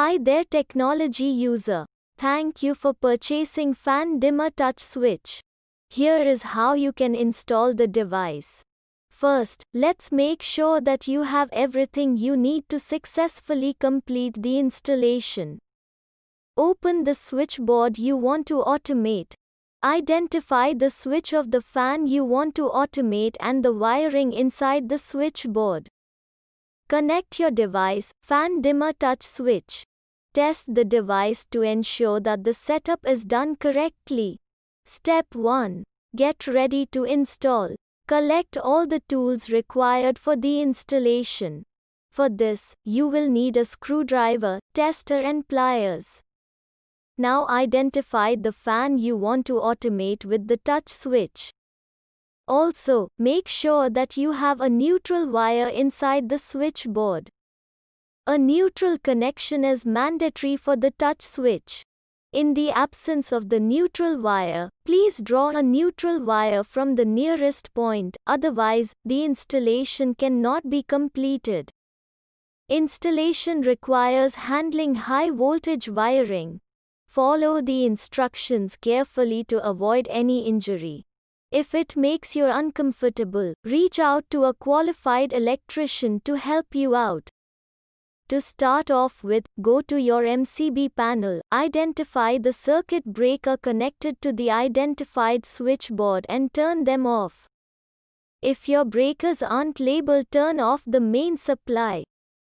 Hi there technology user. Thank you for purchasing fan dimmer touch switch. Here is how you can install the device. First, let's make sure that you have everything you need to successfully complete the installation. Open the switchboard you want to automate. Identify the switch of the fan you want to automate and the wiring inside the switchboard. Connect your device, fan dimmer touch switch. Test the device to ensure that the setup is done correctly. Step 1. Get ready to install. Collect all the tools required for the installation. For this, you will need a screwdriver, tester and pliers. Now identify the fan you want to automate with the touch switch. Also, make sure that you have a neutral wire inside the switchboard. A neutral connection is mandatory for the touch switch. In the absence of the neutral wire, please draw a neutral wire from the nearest point, otherwise, the installation cannot be completed. Installation requires handling high voltage wiring. Follow the instructions carefully to avoid any injury. If it makes you uncomfortable, reach out to a qualified electrician to help you out. To start off with, go to your MCB panel, identify the circuit breaker connected to the identified switchboard and turn them off. If your breakers aren't labeled, turn off the main supply.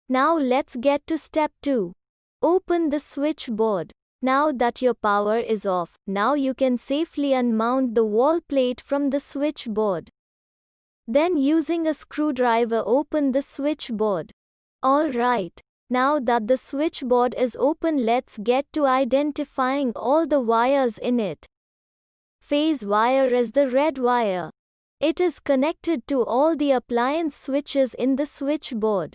Now let's get to step 2. Open the switchboard. Now that your power is off, now you can safely unmount the wall plate from the switchboard. Then using a screwdriver open the switchboard. Alright. Now that the switchboard is open, let's get to identifying all the wires in it. Phase wire is the red wire. It is connected to all the appliance switches in the switchboard.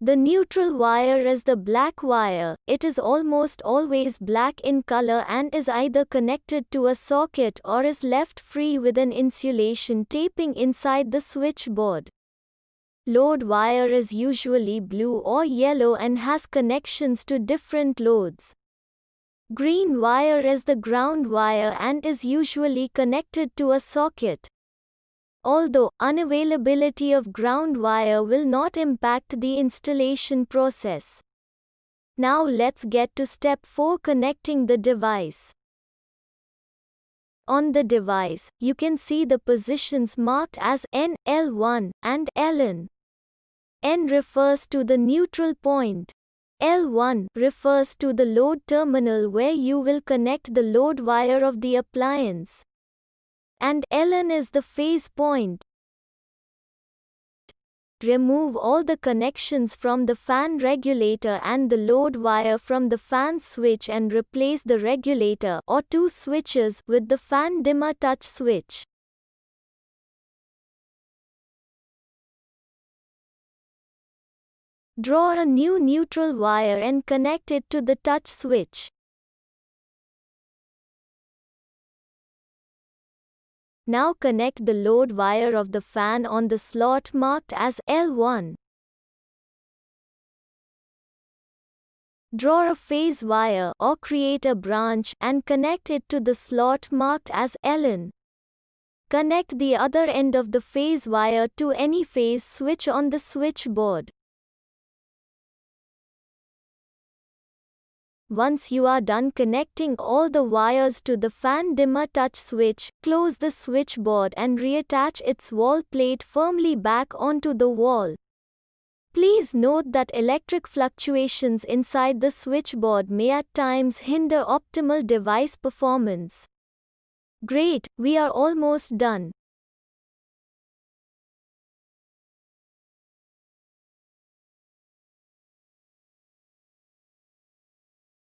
The neutral wire is the black wire. It is almost always black in color and is either connected to a socket or is left free with an insulation taping inside the switchboard. Load wire is usually blue or yellow and has connections to different loads. Green wire is the ground wire and is usually connected to a socket. Although unavailability of ground wire will not impact the installation process. Now let's get to step 4, connecting the device. On the device, you can see the positions marked as N, L1, and Ln. N refers to the neutral point. L1 refers to the load terminal where you will connect the load wire of the appliance. And Ln is the phase point. Remove all the connections from the fan regulator and the load wire from the fan switch and replace the regulator or 2 switches with the fan dimmer touch switch. Draw a new neutral wire and connect it to the touch switch. Now connect the load wire of the fan on the slot marked as L1. Draw a phase wire or create a branch and connect it to the slot marked as Ln. Connect the other end of the phase wire to any phase switch on the switchboard. Once you are done connecting all the wires to the fan dimmer touch switch, close the switchboard and reattach its wall plate firmly back onto the wall. Please note that electric fluctuations inside the switchboard may at times hinder optimal device performance. Great, we are almost done.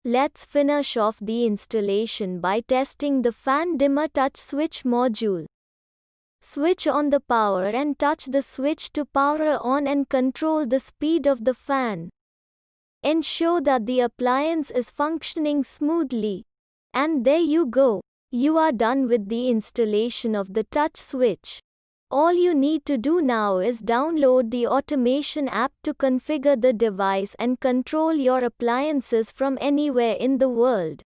Let's finish off the installation by testing the fan dimmer touch switch module. Switch on the power and touch the switch to power on and control the speed of the fan. Ensure that the appliance is functioning smoothly. And there you go. You are done with the installation of the touch switch. All you need to do now is download the automation app to configure the device and control your appliances from anywhere in the world.